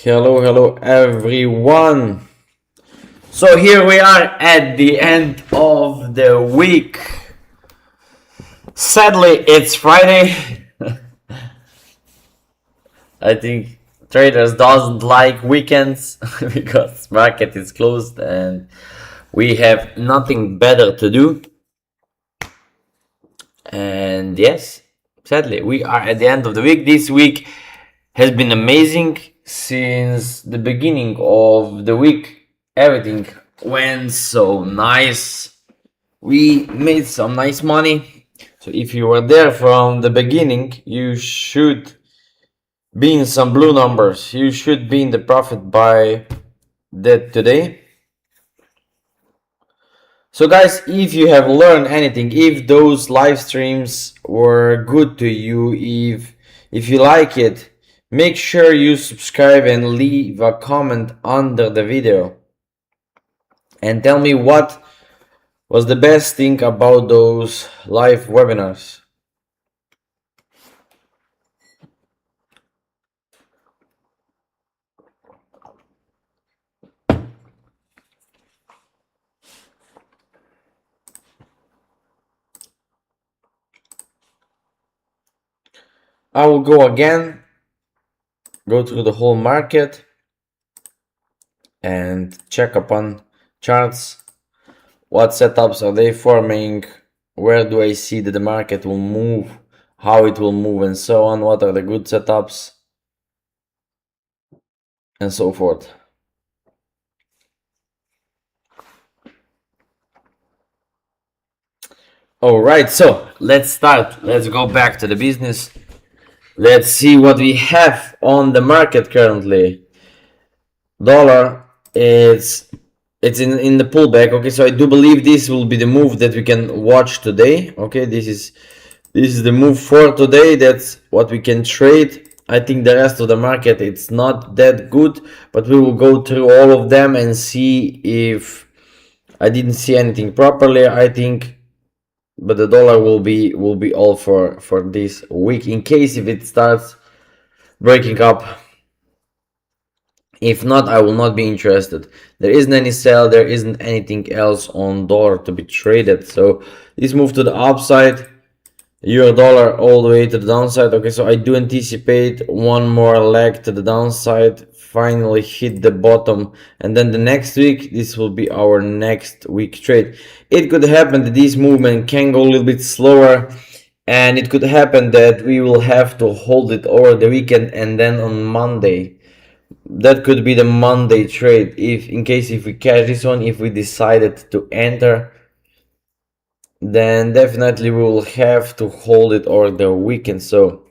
Hello everyone. So here we are at the end of the week. Sadly, it's Friday. I think traders doesn't like weekends because market is closed and we have nothing better to do. And yes, sadly, we are at the end of the week. This week has been amazing. Since the beginning of the week, everything went so nice. We made some nice money. So if you were there from the beginning, you should be in some blue numbers. You should be in the profit by that today. So guys, if you have learned anything, if those live streams were good to you, if you like it, make sure you subscribe and leave a comment under the video and tell me what was the best thing about those live webinars. I will go again, go through the whole market and check upon charts. What setups are they forming? Where do I see that the market will move? How it will move and so on? What are the good setups? And so forth. Alright, so let's start. Let's go back to the business. Let's see what we have on the market currently. Dollar, it's in the pullback. Okay, so I do believe this will be the move that we can watch today. Okay, this is the move for today. That's what we can trade. I think the rest of the market, it's not that good, but we will go through all of them and see if I didn't see anything properly. I think, but the dollar will be all for this week in case if it starts breaking up. If not, I will not be interested. There isn't any sell, there isn't anything else on dollar to be traded. So this move to the upside, euro dollar all the way to the downside. Okay, so I do anticipate one more leg to the downside, finally hit the bottom, and then the next week, this will be our next week trade. It could happen that this movement can go a little bit slower, and it could happen that we will have to hold it over the weekend and then on Monday. That could be the Monday trade, if in case if we catch this one, if we decided to enter, then definitely we will have to hold it over the weekend. So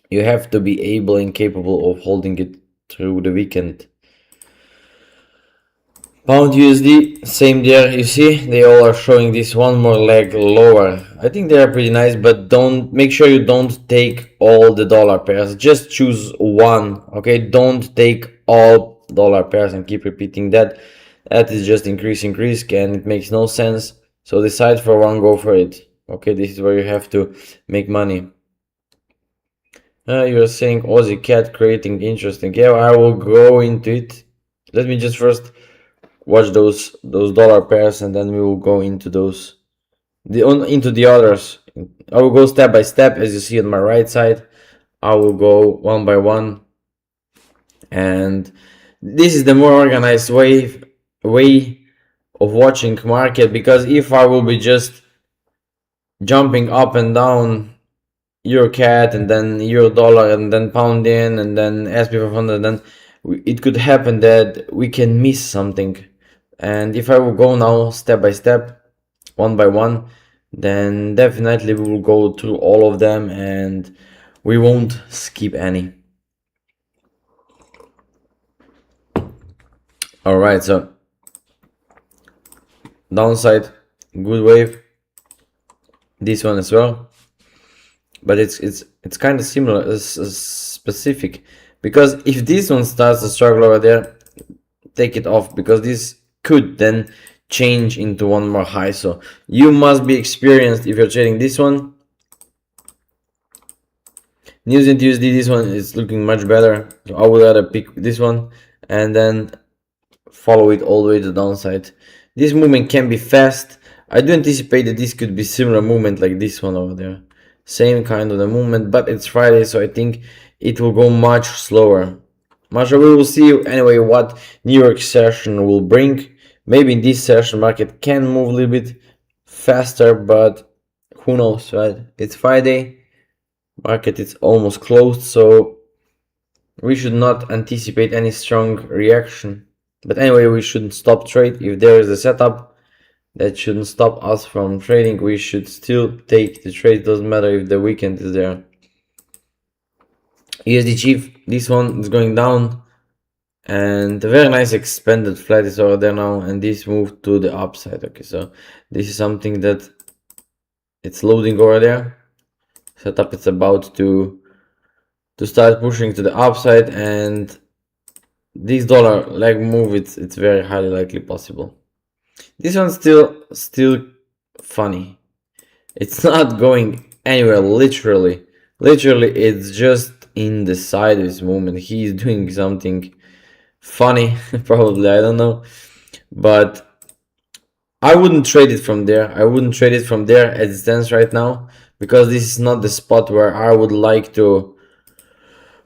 you have to be able and capable of holding it through the weekend. Pound USD, same there. You see, they all are showing this one more leg lower. I think they are pretty nice, but don't make sure you don't take all the dollar pairs. Just choose one, okay? Don't take all dollar pairs and keep repeating that. That is just increasing risk and it makes no sense. So decide for one, go for it. Okay, this is where you have to make money. You're saying Aussie cat creating interesting. Yeah, I will go into it. Let me just first watch those dollar pairs and then we will go into those into the others. I will go step by step, as you see on my right side. I will go one by one, and this is the more organized way of watching market, because if I will be just jumping up and down euro cat and then euro dollar and then pound in and then SP500, then it could happen that we can miss something. And if I will go now step by step, one by one, then definitely we will go through all of them and we won't skip any. All right, so downside, good wave. This one as well, but it's kind of similar, specific, because if this one starts to struggle over there, take it off, because this could then change into one more high. So you must be experienced if you're trading this one. News into USD, this one is looking much better. So I would rather pick this one and then follow it all the way to the downside. This movement can be fast. I do anticipate that this could be similar movement like this one over there. Same kind of the movement, but it's Friday, so I think it will go much slower. We will see anyway what New York session will bring. Maybe in this session market can move a little bit faster, but who knows, right? It's Friday, market is almost closed, so we should not anticipate any strong reaction. But anyway, we shouldn't stop trade. If there is a setup, that shouldn't stop us from trading. We should still take the trade. Doesn't matter if the weekend is there. USD Chief, this one is going down, and a very nice expanded flat is over there now, and this moved to the upside. Okay, so this is something that it's loading over there. Setup is about to start pushing to the upside, and this dollar leg move, it's very highly likely possible. This one's still funny. It's not going anywhere, literally it's just in the sideways movement. He's doing something funny probably, I don't know, but I wouldn't trade it from there. I wouldn't trade it from there as it stands right now, because this is not the spot where I would like to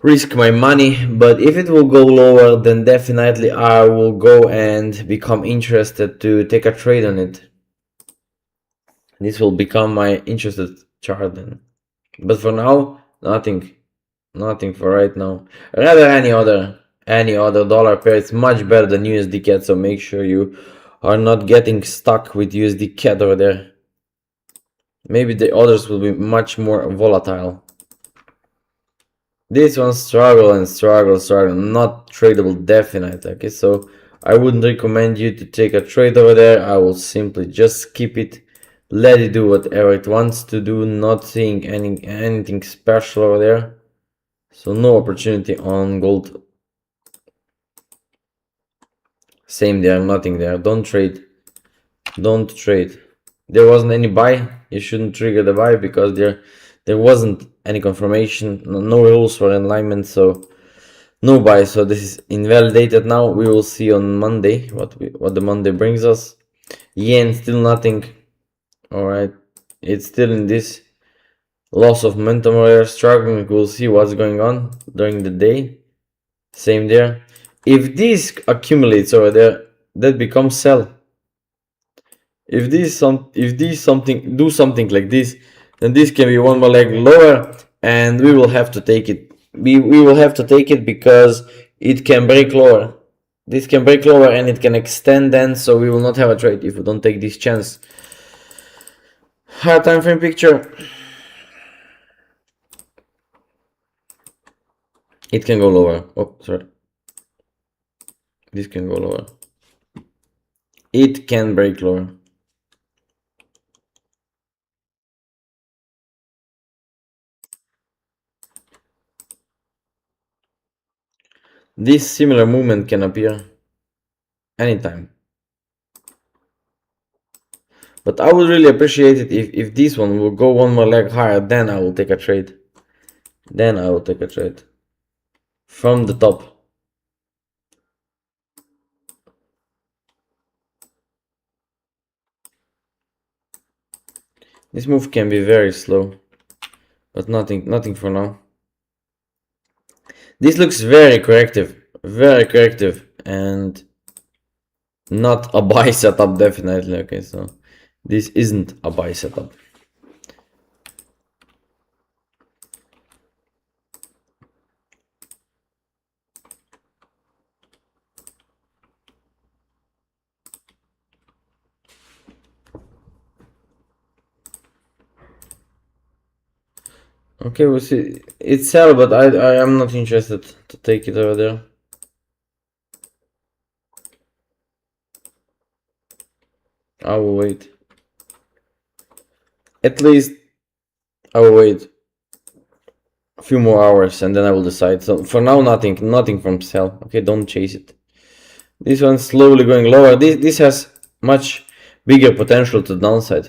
risk my money. But if it will go lower, then definitely I will go and become interested to take a trade on it. This will become my interested chart then. But for now, nothing for right now. Rather any other dollar pair. It's much better than USD CAD, so make sure you are not getting stuck with USD CAD over there. Maybe the others will be much more volatile. This one struggle, not tradable definitely. Okay, so I wouldn't recommend you to take a trade over there. I will simply just skip it, let it do whatever it wants to do, not seeing anything special over there. So no opportunity on gold. Same there, nothing there. Don't trade. There wasn't any buy. You shouldn't trigger the buy because there wasn't any confirmation, no rules for alignment, so no buy. So this is invalidated now. We will see on Monday what the Monday brings us. Yen still nothing. All right, it's still in this loss of momentum over there, struggling. We'll see what's going on during the day. Same there. If this accumulates over there, that becomes sell. If these do something like this, then this can be one more leg lower, and we will have to take it. We will have to take it because it can break lower. This can break lower and it can extend then, so we will not have a trade if we don't take this chance. Higher time frame picture. It can go lower. Oh, sorry. This can go lower. It can break lower. This similar movement can appear anytime. But I would really appreciate it if this one will go one more leg higher, then I will take a trade. From the top. This move can be very slow, but nothing for now. This looks very corrective, and not a buy setup definitely. Okay, so this isn't a buy setup. Okay, we'll see. It's sell, but I am not interested to take it over there. I will wait. At least I will wait a few more hours and then I will decide. So for now, nothing from sell. Okay, don't chase it. This one's slowly going lower. This has much bigger potential to the downside.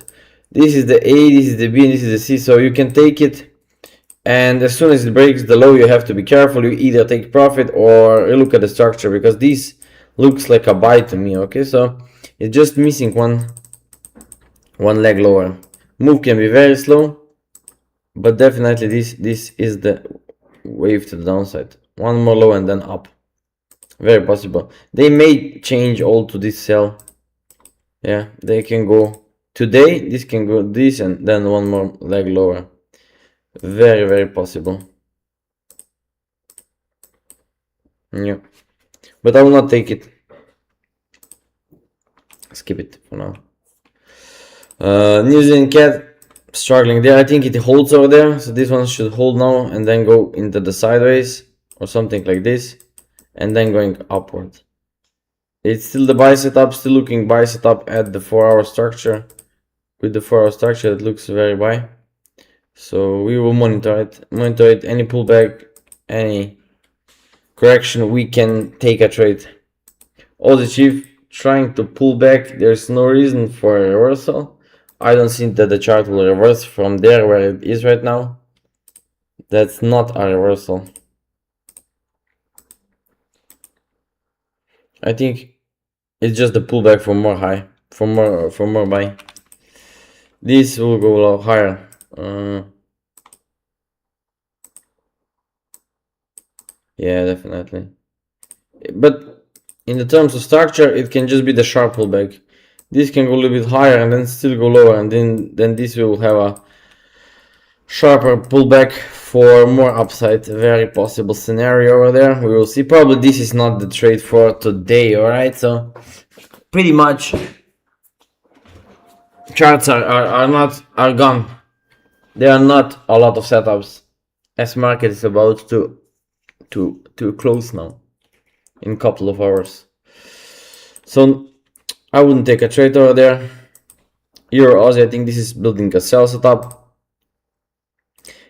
This is the A, this is the B, and this is the C. So you can take it And as soon as it breaks the low, you have to be careful. You either take profit or you look at the structure, because this looks like a buy to me. Okay, so it's just missing one leg lower. Move can be very slow, but definitely this is the wave to the downside. One more low and then up. Very possible. They may change all to this sell. Yeah, they can go today. This can go this and then one more leg lower. Very, very possible. Yeah, but I will not take it. Skip it for now. New Zealand cat struggling there. I think it holds over there, so this one should hold now and then go into the sideways or something like this, and then going upward. It's still the buy setup, still looking buy setup at the 4-hour structure. With the 4-hour structure, it looks very buy. So we will monitor it. Any pullback, any correction, we can take a trade. Aussie Chief trying to pull back. There's no reason for a reversal. I don't think that the chart will reverse from there where it is right now. That's not a reversal. I think it's just a pullback for more high, for more buy. This will go a lot higher. Yeah, definitely. But in the terms of structure, it can just be the sharp pullback. This can go a little bit higher and then still go lower, and then this will have a sharper pullback for more upside. Very possible scenario over there. We will see. Probably this is not the trade for today. All right, so pretty much charts are gone. There are not a lot of setups, as market is about to close now in a couple of hours. So I wouldn't take a trade over there. Euro Aussie, I think this is building a sell setup.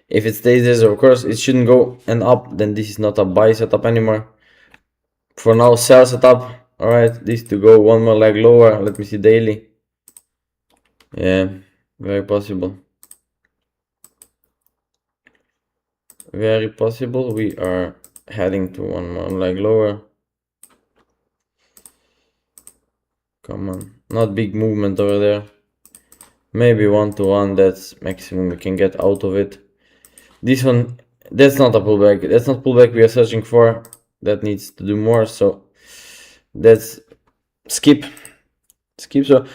If it stays there, of course, it shouldn't go and up, then this is not a buy setup anymore. For now, sell setup. Alright, this to go one more leg lower. Let me see daily. Yeah, very possible. Very possible. We are heading to one more leg lower. Come on, not big movement over there. Maybe 1-to-1, that's maximum we can get out of it. This one, that's not a pullback. That's not pullback we are searching for. That needs to do more, so that's skip. So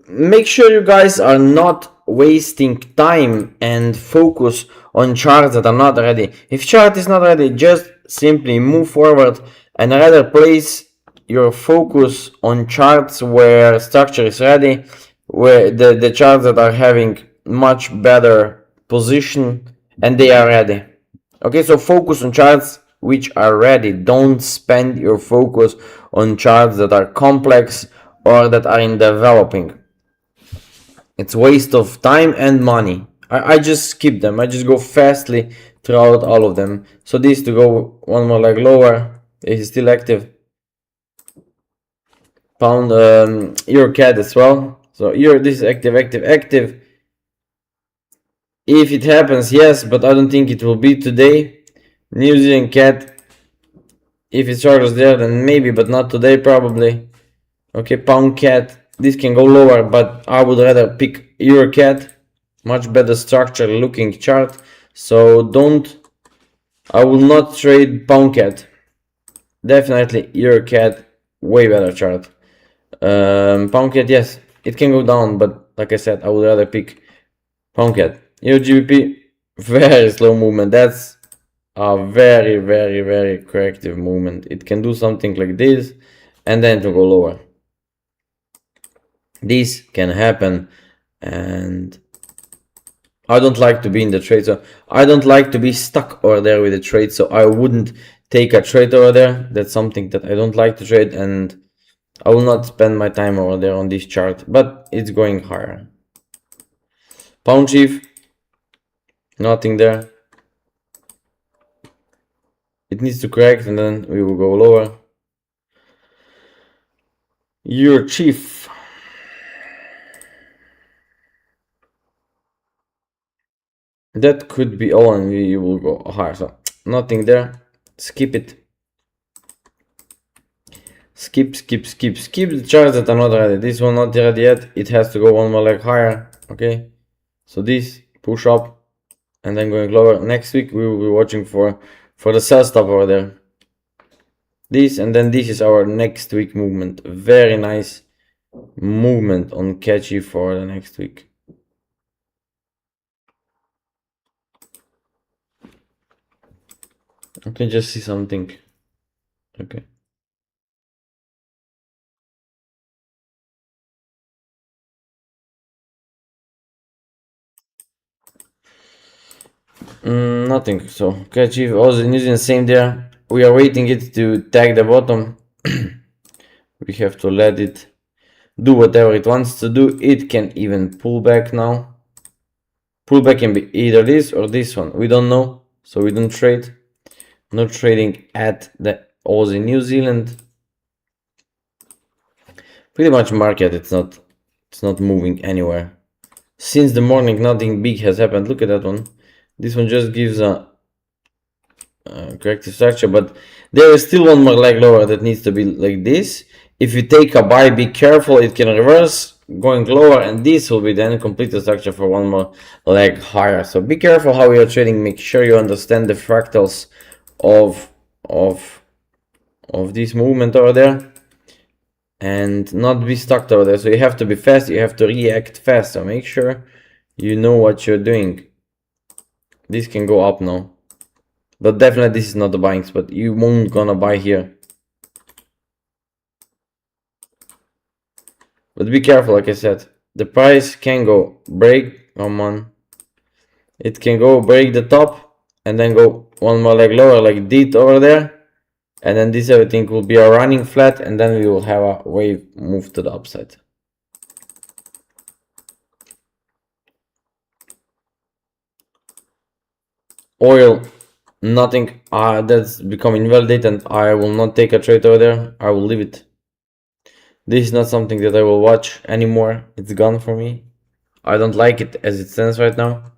make sure you guys are not wasting time and focus on charts that are not ready. If chart is not ready, just simply move forward and rather place your focus on charts where structure is ready, where the charts that are having much better position and they are ready. Okay, so focus on charts which are ready. Don't spend your focus on charts that are complex or that are in developing. It's waste of time and money. I just skip them. I just go fastly throughout all of them. So this to go one more leg lower. It is still active. Pound Euro CAD as well. So Euro, this is active. If it happens, yes, but I don't think it will be today. New Zealand CAD. If it struggles there, then maybe, but not today probably. Okay, Pound CAD. This can go lower, but I would rather pick Euro CAD. Much better structure looking chart. So I will not trade Pound CAD. Definitely Euro CAD, way better chart. Pound CAD, yes, it can go down, but like I said, I would rather pick Pound CAD. Euro GBP, very slow movement. That's a very corrective movement. It can do something like this and then to go lower. This can happen, and I don't like to be in the trade, so I don't like to be stuck over there with the trade, so I wouldn't take a trade over there. That's something that I don't like to trade, and I will not spend my time over there on this chart, but it's going higher. Pound Chief, nothing there. It needs to correct and then we will go lower. Euro Chief. That could be all, and we will go higher. So nothing there. Skip it. Skip the charts that are not ready. This one not ready yet. It has to go one more leg higher. Okay. So this push up and then going lower. Next week we will be watching for the sell stop over there. This, and then this is our next week movement. Very nice movement on catchy for the next week. I can just see something. Okay. Nothing. So catchy also using the same there. We are waiting it to tag the bottom. We have to let it do whatever it wants to do. It can even pull back now. Pullback can be either this or this one. We don't know, so we don't trade. Not trading at the Aussie New Zealand. Pretty much market. It's not moving anywhere. Since the morning, nothing big has happened. Look at that one. This one just gives a corrective structure, but there is still one more leg lower that needs to be like this. If you take a buy, be careful, it can reverse going lower, and this will be then complete the structure for one more leg higher. So be careful how you're trading. Make sure you understand the fractals of this movement over there and not be stuck over there. So you have to be fast, you have to react fast. So make sure you know what you're doing. This can go up now, but definitely this is not the buying spot. You won't gonna buy here. But be careful, like I said, the price can go break, come on. It can go break the top and then go one more leg lower like this over there. And then this everything will be a running flat, and then we will have a wave move to the upside. Oil, nothing, that's become invalid, and I will not take a trade over there. I will leave it. This is not something that I will watch anymore. It's gone for me. I don't like it as it stands right now.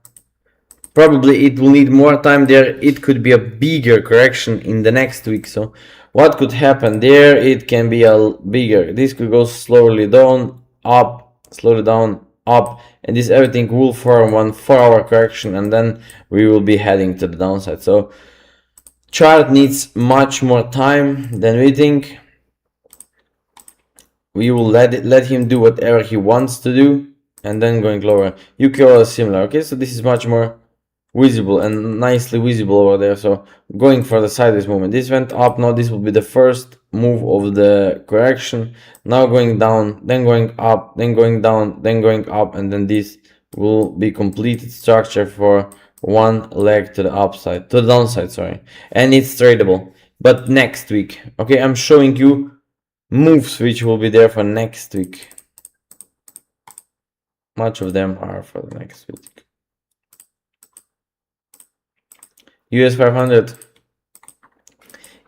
Probably it will need more time there. It could be a bigger correction in the next week. So what could happen there? It can be a bigger. This could go slowly down, up, slowly down, up, and this everything will form one 4-hour correction, and then we will be heading to the downside. So chart needs much more time than we think. We will let him do whatever he wants to do, and then going lower. UKO is similar. Okay, so this is much more visible and nicely visible over there. So going for the sideways movement. This went up. Now this will be the first move of the correction. Now going down, then going up, then going down, then going up, and then this will be completed structure for one leg to the upside, to the downside, sorry. And it's tradable. But next week, okay, I'm showing you moves which will be there for next week. Much of them are for the next week. US 500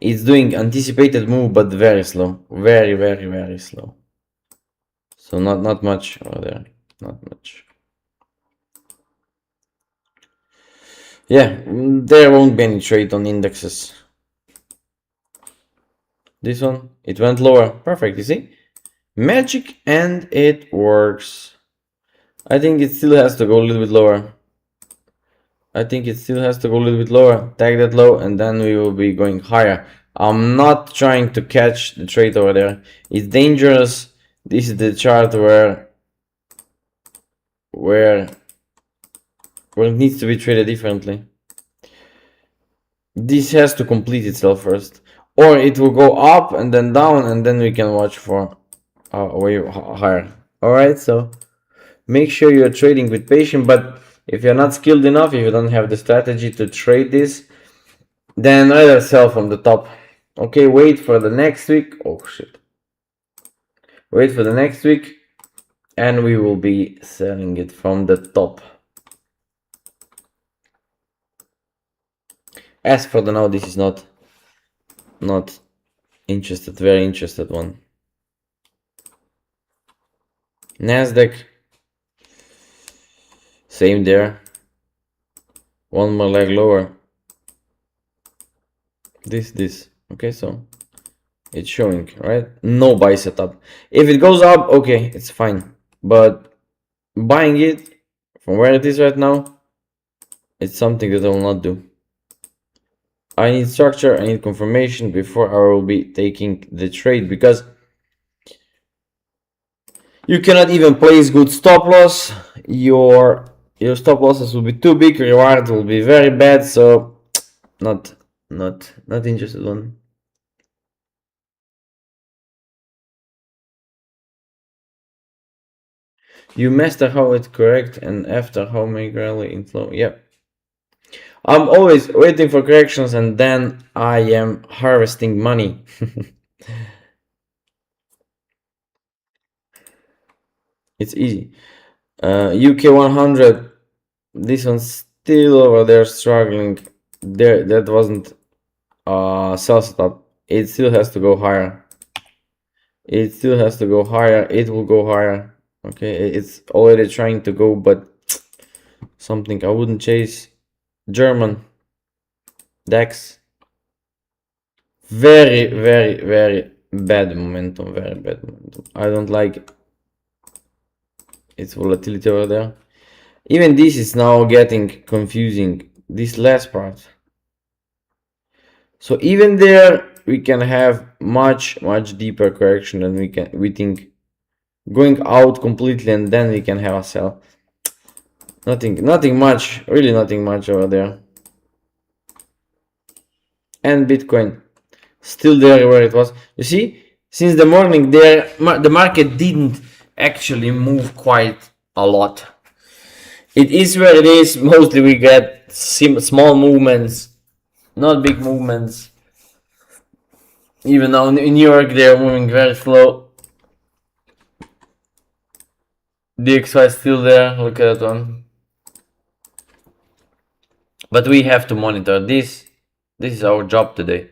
is doing anticipated move, but very slow, very slow. So not much over there, not much. Yeah, there won't be any trade on indexes. This one, it went lower. Perfect, you see? Magic, and it works. I think it still has to go a little bit lower. I think it still has to go a little bit lower. Tag that low, and then we will be going higher. I'm not trying to catch the trade over there. It's dangerous. This is the chart where it needs to be traded differently. This has to complete itself first, or it will go up and then down, and then we can watch for a wave higher. All right, so make sure you're trading with patience. But if you're not skilled enough, if you don't have the strategy to trade this, then rather sell from the top. Okay, wait for the next week. Oh shit. Wait for the next week, and we will be selling it from the top. As for the now, this is not interested, very interested one. NASDAQ, same there. one more leg lower. This. Okay, so it's showing, right? No buy setup. If it goes up, okay, it's fine. But buying it from where it is right now, it's something that I will not do. I need structure, I need confirmation before I will be taking the trade, because you cannot even place good stop loss. Your stop losses will be too big, reward will be very bad, so not interested on. You master how it's correct and after how make rally inflow. Yeah. I'm always waiting for corrections and then I am harvesting money. It's easy. UK 100, this one's still over there struggling. There, that wasn't sell setup. It still has to go higher. It still has to go higher. It will go higher. Okay, it's already trying to go, but something I wouldn't chase. German DAX. Very bad momentum. Very bad momentum. I don't like its volatility over there. Even this is now getting confusing. This last part. So even there we can have much deeper correction than we think. Going out completely and then we can have a sell. Nothing much, really nothing much over there. And Bitcoin still there where it was. You see, since the morning there, the market didn't actually move quite a lot. It is where it is. Mostly we get small movements, not big movements. Even now in New York they are moving very slow. DXY is still there, look at that one. But we have to monitor this. This is our job today.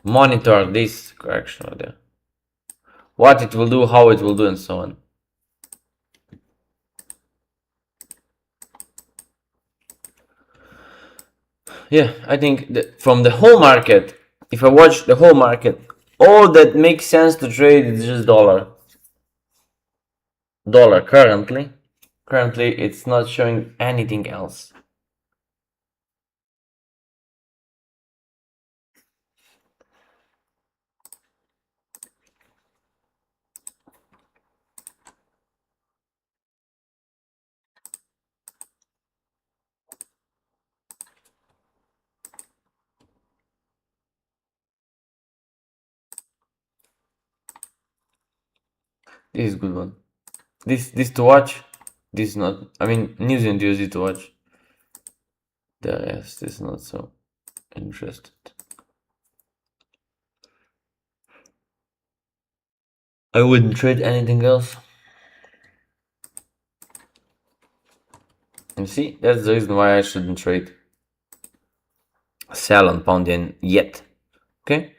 Monitor this correction over there. What it will do, how it will do, and so on. Yeah, I think that from the whole market, if I watch the whole market, all that makes sense to trade is just dollar. Dollar currently. Currently, it's not showing anything else. This is good one. This to watch. This is not. I mean, New Zealand USD to watch. The rest is not so interested. I wouldn't trade anything else. You see, that's the reason why I shouldn't trade sell on pound yen yet. Okay,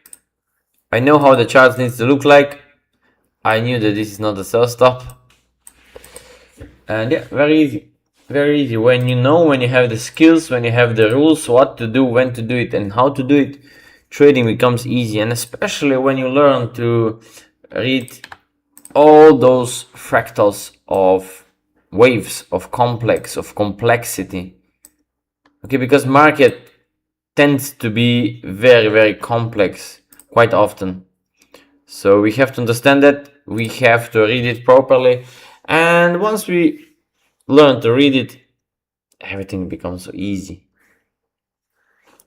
I know how the chart needs to look like. I knew that this is not a sell stop, and yeah, very easy. Very easy. When you have the skills, when you have the rules, what to do, when to do it, and how to do it, trading becomes easy. And especially when you learn to read all those fractals of waves, of complexity. Okay, because market tends to be very complex quite often. So we have to understand that, we have to read it properly, and once we learn to read it, everything becomes so easy.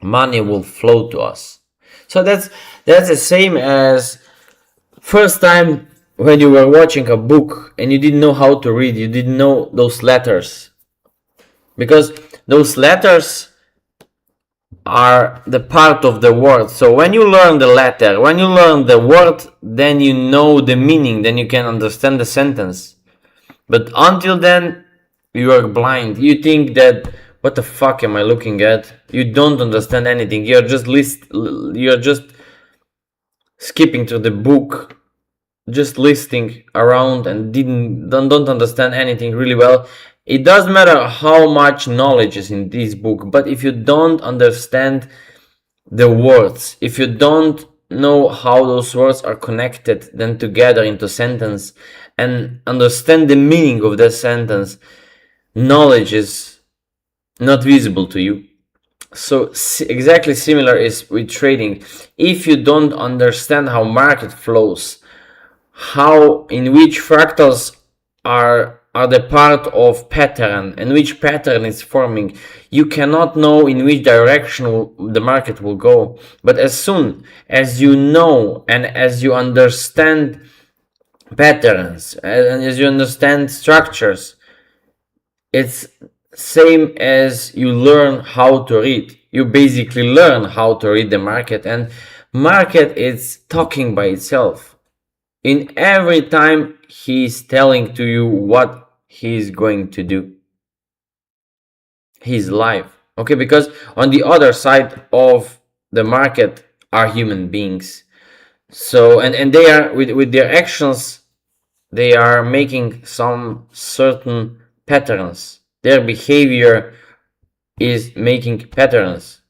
Money will flow to us. So that's the same as first time when you were watching a book and you didn't know how to read, you didn't know those letters, because those letters are the part of the word. So when you learn the letter, when you learn the word, then you know the meaning, then you can understand the sentence. But until then, you are blind. You think that, what the fuck am I looking at? You don't understand anything. You're just skipping through the book, just listing around and don't understand anything really well. It doesn't matter how much knowledge is in this book, but if you don't understand the words, if you don't know how those words are connected then together into sentence and understand the meaning of that sentence, knowledge is not visible to you. So exactly similar is with trading. If you don't understand how market flows, how in which fractals are the part of pattern and which pattern is forming, you cannot know in which direction the market will go. But as soon as you know and as you understand patterns and as you understand structures, it's same as you learn how to read. You basically learn how to read the market, and market is talking by itself. In every time he's telling to you what he's going to do. He's live. Okay, because on the other side of the market are human beings. So and they are with their actions, they are making some certain patterns. Their behavior is making patterns.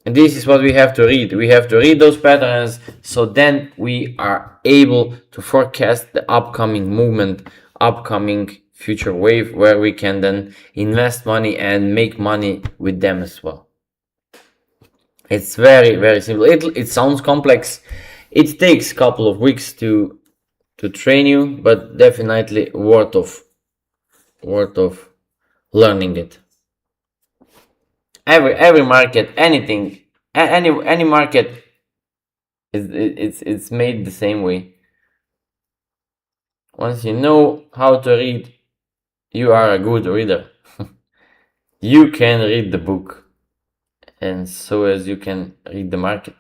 And this is what we have to read. We have to read those patterns, so then we are able to forecast the upcoming movement, upcoming future wave, where we can then invest money and make money with them as well. It's very, very simple. It sounds complex. It takes a couple of weeks to train you, but definitely worth of learning it. Every market, anything, any market, it's made the same way. Once you know how to read, you are a good reader. You can read the book, and so as you can read the market.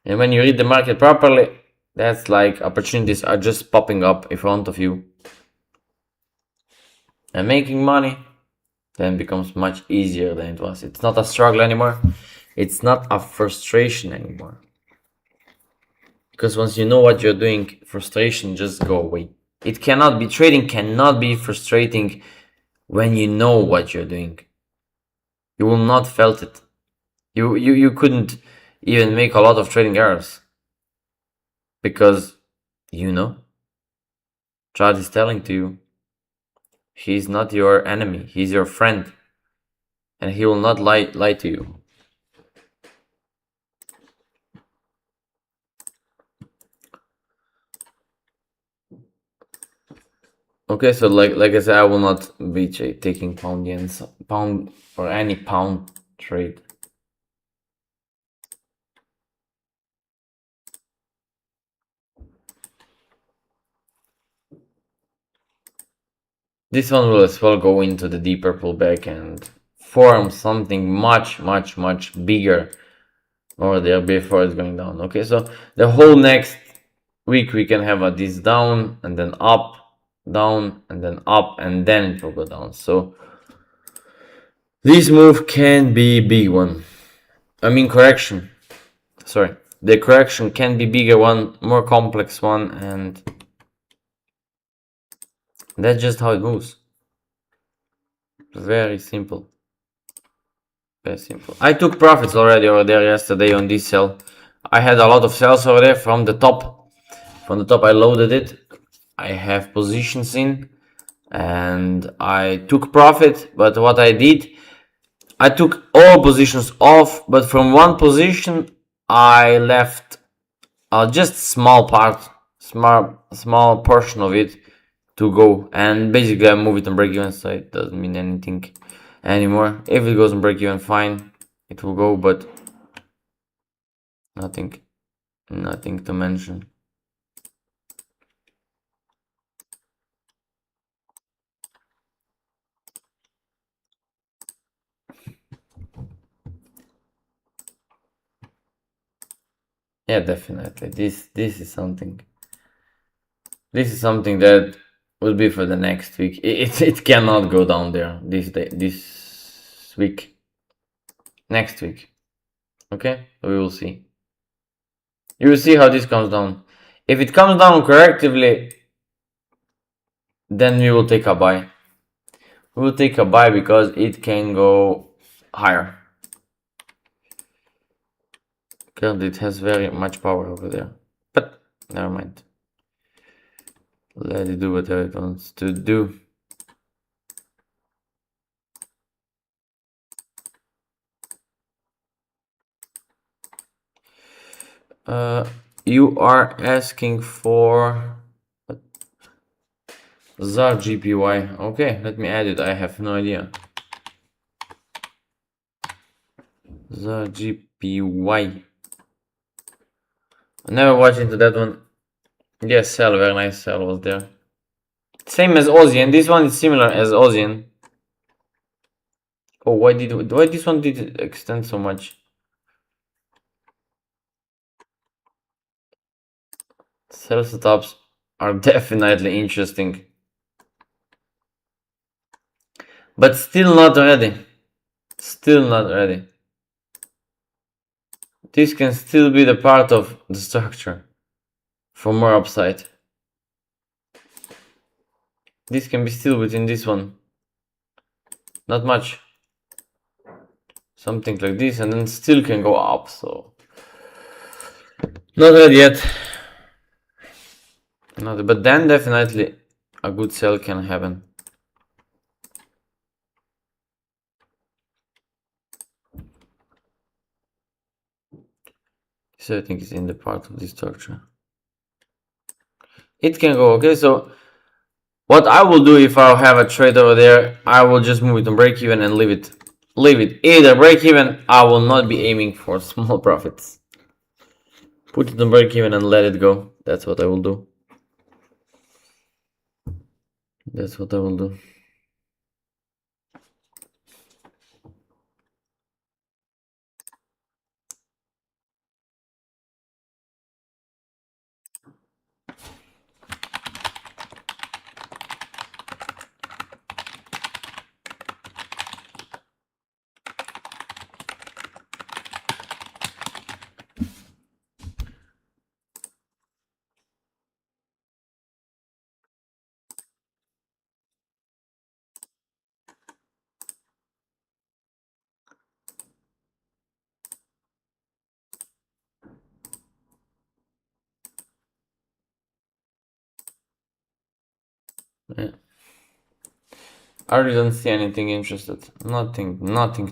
And when you read the market properly, that's like opportunities are just popping up in front of you. And making money then becomes much easier than it was. It's not a struggle anymore. It's not a frustration anymore. Because once you know what you're doing, frustration just go away. Trading cannot be frustrating when you know what you're doing. You will not felt it. You couldn't even make a lot of trading errors. Because you know. Chad is telling to you, he's not your enemy, he's your friend. And he will not lie to you. Okay, so like I said, I will not be taking pound or any pound trade. This one will as well go into the deeper pullback and form something much bigger over there before it's going down. Okay, so the whole next week we can have this down and then up, down and then up, and then it will go down. So this move can be a big one. I mean correction. Sorry. The correction can be bigger one, more complex one, and that's just how it moves. Very simple. Very simple. I took profits already over there yesterday on this sell. I had a lot of sells over there from the top. From the top I loaded it. I have positions in and I took profit, but what I did, I took all positions off, but from one position I left just small part, small portion of it to go, and basically I move it on break even, so it doesn't mean anything anymore. If it goes on break even, fine, it will go, but nothing to mention. Yeah, definitely. This is something. This is something that will be for the next week. It cannot go down there this week. Next week. Okay? We will see. You will see how this comes down. If it comes down correctively, then we will take a buy. We will take a buy because it can go higher. Currently it has very much power over there, but never mind. Let it do whatever it wants to do. You are asking for the GPY. Okay, let me add it. I have no idea. The GPY. I never watched into that one. Yes, sell, very nice sell was there. Same as Aussian. This one is similar as Aussian. Oh, why this one did extend so much? Sell setups are definitely interesting, but still not ready. Still not ready. This can still be the part of the structure for more upside. This can be still within this one. Not much. Something like this, and then still can go up, so not ready yet. Not, but then definitely a good sell can happen. So I think it's in the part of this structure. It can go, okay, so what I will do if I have a trade over there, I will just move it on break even and leave it. Leave it. Either break even, I will not be aiming for small profits. Put it on break even and let it go. That's what I will do. That's what I will do. Yeah. I really don't see anything interested. Nothing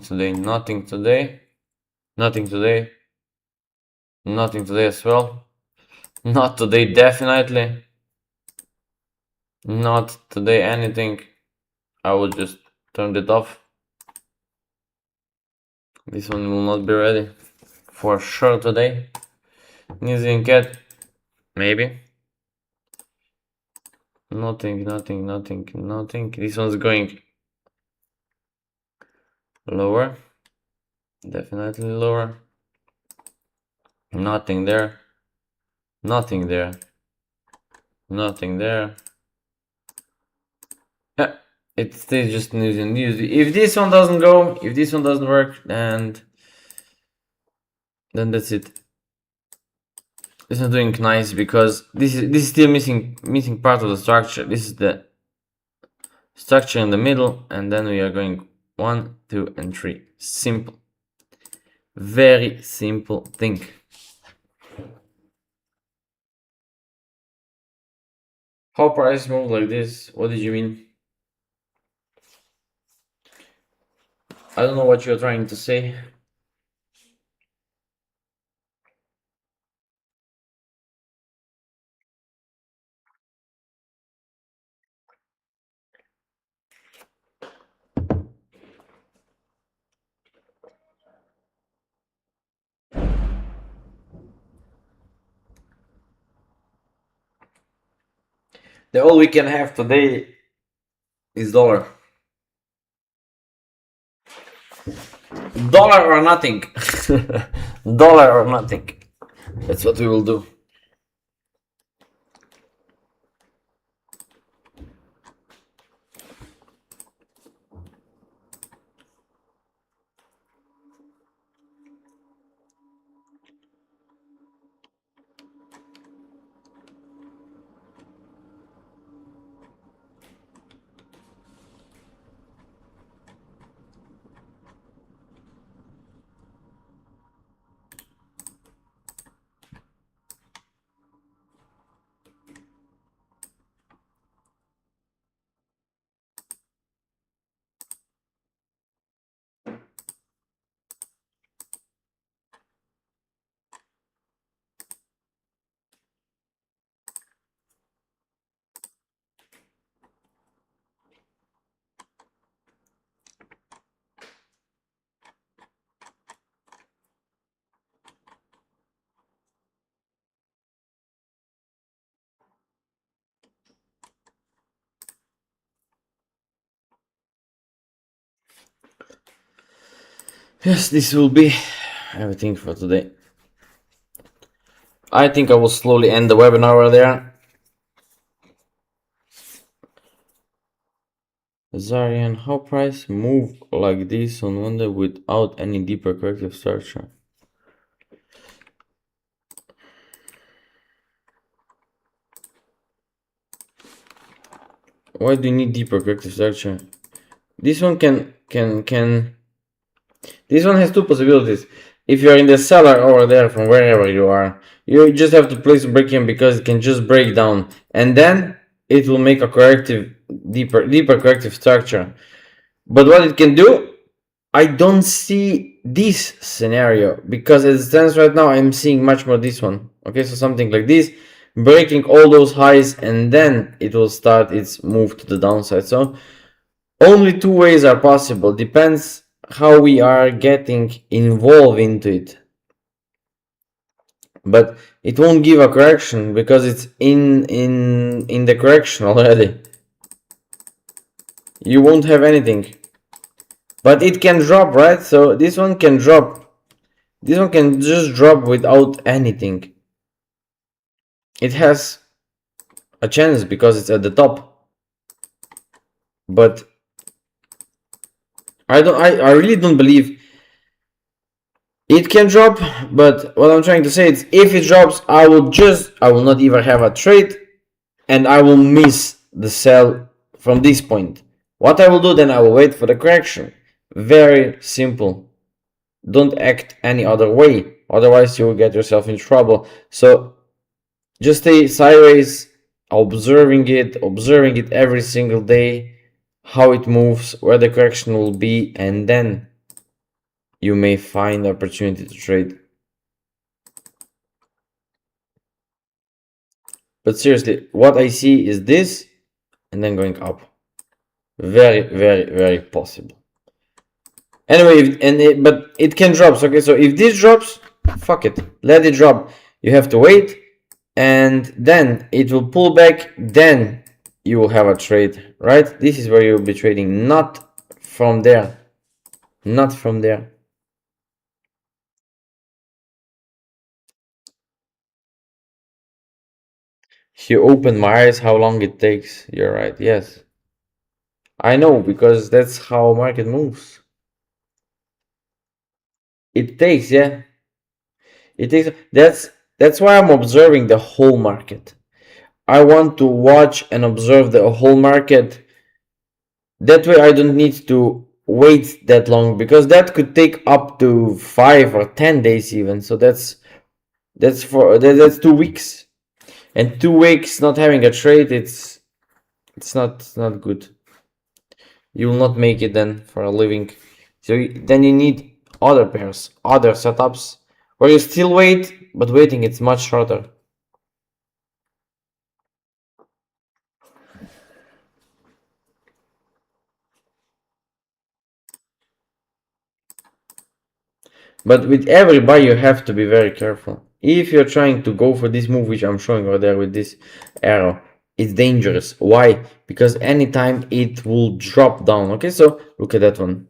today, nothing today, nothing today, nothing today as well. Not today, definitely. Not today, anything. I will just turn it off. This one will not be ready for sure today. Easy and cat, maybe. Nothing. This one's going lower. Definitely lower. Nothing there. Nothing there. Nothing there. Yeah, it stays just news and news. If this one doesn't go, if this one doesn't work, and then that's it. It's not doing nice because this is still missing part of the structure. This is the structure in the middle, and then we are going 1, 2, and 3. Simple. Very simple thing. How price move like this? What did you mean? I don't know what you're trying to say. The all we can have today is dollar. Dollar or nothing. Dollar or nothing. That's what we will do. Yes, this will be everything for today. I think I will slowly end the webinar over there. Zarian, how price move like this on Monday without any deeper corrective structure? Why do you need deeper corrective structure? This one this one has two possibilities. If you're in the seller over there from wherever you are, you just have to place a break-in because it can just break down, and then it will make a corrective, deeper corrective structure. But what it can do, I don't see this scenario because as it stands right now, I'm seeing much more this one. Okay, so something like this, breaking all those highs, and then it will start its move to the downside. So only two ways are possible. Depends how we are getting involved into it. But it won't give a correction because it's in the correction already. You won't have anything. But it can drop, right? So this one can drop. This one can just drop without anything. It has a chance because it's at the top. But I really don't believe it can drop. But what I'm trying to say is if it drops, I will not even have a trade and I will miss the sell from this point. What I will do then, I will wait for the correction. Very simple. Don't act any other way, otherwise you will get yourself in trouble. So just stay sideways, observing it every single day, how it moves, where the correction will be, and then you may find the opportunity to trade. But seriously, what I see is this and then going up. Very, very, very possible. Anyway, but it can drop. Okay, so if this drops, fuck it, let it drop. You have to wait, and then it will pull back. Then you will have a trade, right? This is where you'll be trading, not from there, not from there. You open my eyes how long it takes. You're right. Yes, I know, because that's how market moves. It takes, yeah. It takes. That's why I'm observing the whole market. I want to watch and observe the whole market. That way I don't need to wait that long, because that could take up to 5 or 10 days even. So that's 2 weeks. And 2 weeks not having a trade, it's not good. You will not make it then for a living. So then you need other pairs, other setups where you still wait, but waiting it's much shorter. But with every buy you have to be very careful. If you're trying to go for this move, which I'm showing over there with this arrow, it's dangerous. Why? Because anytime it will drop down. Okay, so look at that one.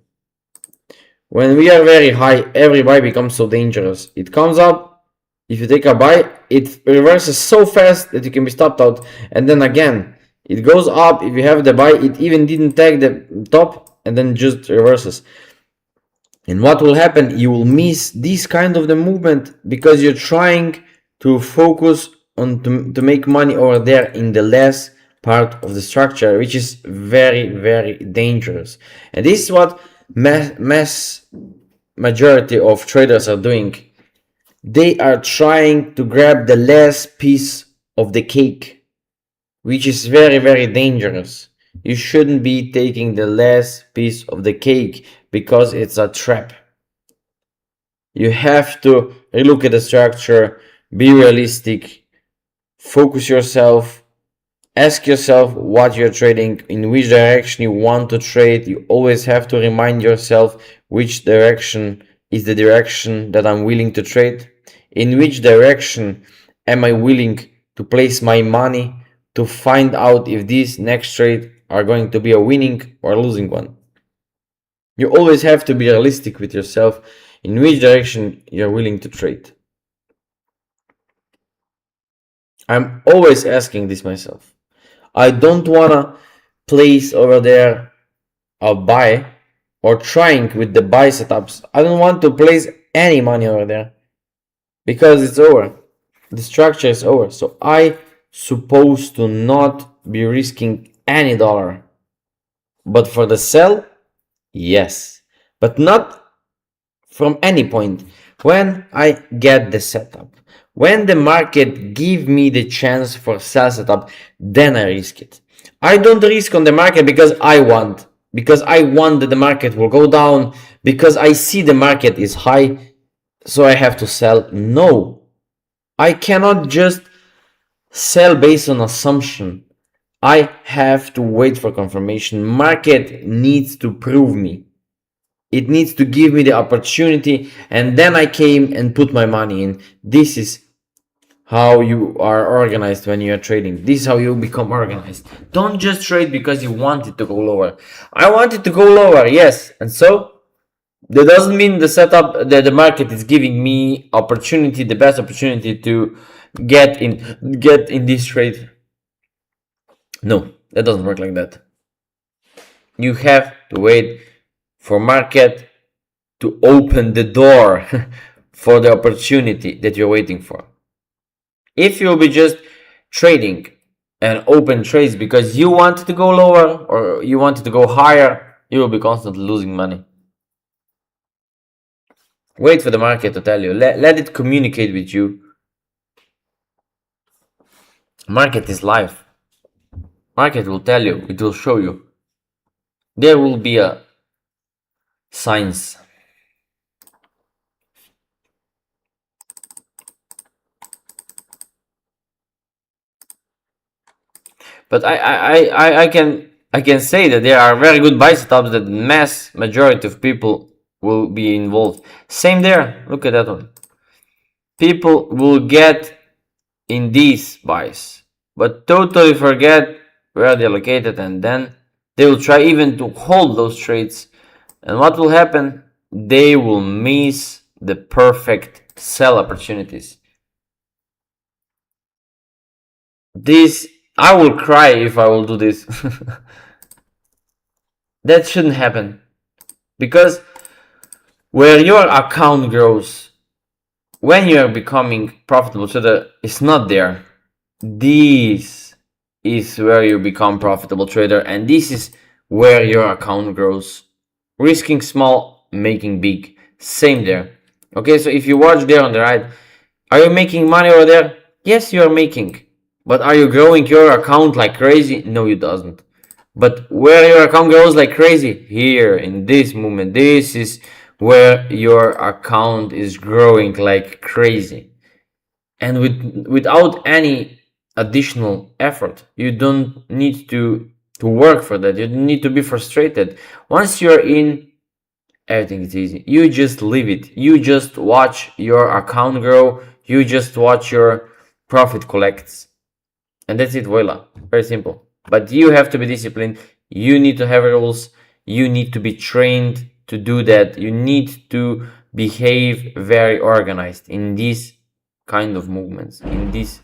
When we are very high, every buy becomes so dangerous. It comes up, if you take a buy, it reverses so fast that you can be stopped out. And then again, it goes up, if you have the buy, it even didn't tag the top, and then just reverses. And what will happen? You will miss this kind of the movement because you're trying to focus on to make money over there in the less part of the structure, which is very, very dangerous. And this is what mass majority of traders are doing. They are trying to grab the last piece of the cake, which is very, very dangerous. You shouldn't be taking the last piece of the cake because it's a trap. You have to relook at the structure, be realistic, focus yourself, ask yourself what you're trading, in which direction you want to trade. You always have to remind yourself which direction is the direction that I'm willing to trade, in which direction am I willing to place my money to find out if these next trade are going to be a winning or losing one. You always have to be realistic with yourself in which direction you're willing to trade. I'm always asking this myself. I don't wanna place over there a buy or trying with the buy setups. I don't want to place any money over there because it's over. The structure is over. So I supposed to not be risking any dollar. But for the sell, yes. But not from any point. When I get the setup, when the market give me the chance for sell setup, then I risk it. I don't risk on the market because I want that the market will go down, because I see the market is high, so I have to sell. No, I cannot just sell based on assumption. I have to wait for confirmation. Market needs to prove me. It needs to give me the opportunity, and then I came and put my money in. This is how you are organized when you are trading. This is how you become organized. Don't just trade because you want it to go lower. I want it to go lower, yes. And so that doesn't mean the setup that the market is giving me opportunity, the best opportunity to get in this trade. No, that doesn't work like that. You have to wait for market to open the door for the opportunity that you're waiting for. If you'll be just trading and open trades because you want it to go lower or you want it to go higher, you will be constantly losing money. Wait for the market to tell you. Let it communicate with you. Market is live. Market will tell you. It will show you. There will be a signs. But I can say that there are very good buy setups that mass majority of people will be involved. Same there. Look at that one. People will get in these buys, but totally forget where they're located, and then they will try even to hold those trades. And what will happen? They will miss the perfect sell opportunities. This, I will cry if I will do this. That shouldn't happen. Because where your account grows, when you are becoming profitable trader, it's not there. This is where you become profitable trader, and this is where your account grows. Risking small, making big. Same there. Okay, so if you watch there on the right, are you making money over there? Yes, you are making. But are you growing your account like crazy? No, you doesn't. But where your account grows like crazy? Here, in this moment. This is where your account is growing like crazy. And without any additional effort. You don't need to work for that. You don't need to be frustrated. Once you're in, everything is easy. You just leave it. You just watch your account grow. You just watch your profit collects. And that's it, voila. Very simple. But you have to be disciplined. You need to have rules. You need to be trained to do that. You need to behave very organized in these kind of movements, in these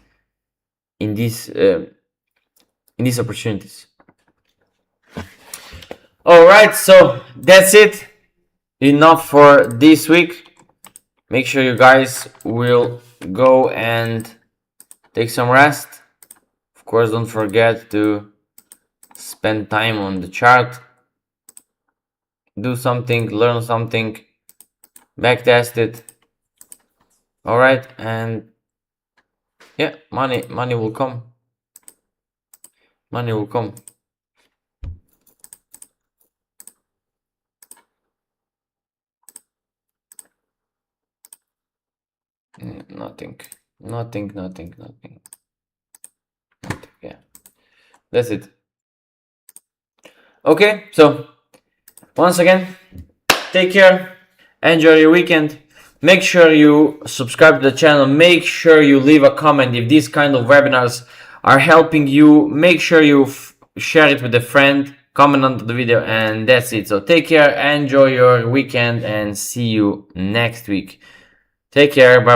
opportunities. All right, so that's it. Enough for this week. Make sure you guys will go and take some rest. Of course, don't forget to spend time on the chart. Do something, learn something, backtest it. All right, and yeah, money will come. Money will come. Nothing. Yeah, that's it. Okay, so once again, take care, enjoy your weekend. Make sure you subscribe to the channel. Make sure you leave a comment if these kind of webinars are helping you. Make sure you share it with a friend. comment on the video, and that's it. So take care, enjoy your weekend, and see you next week. Take care, bye.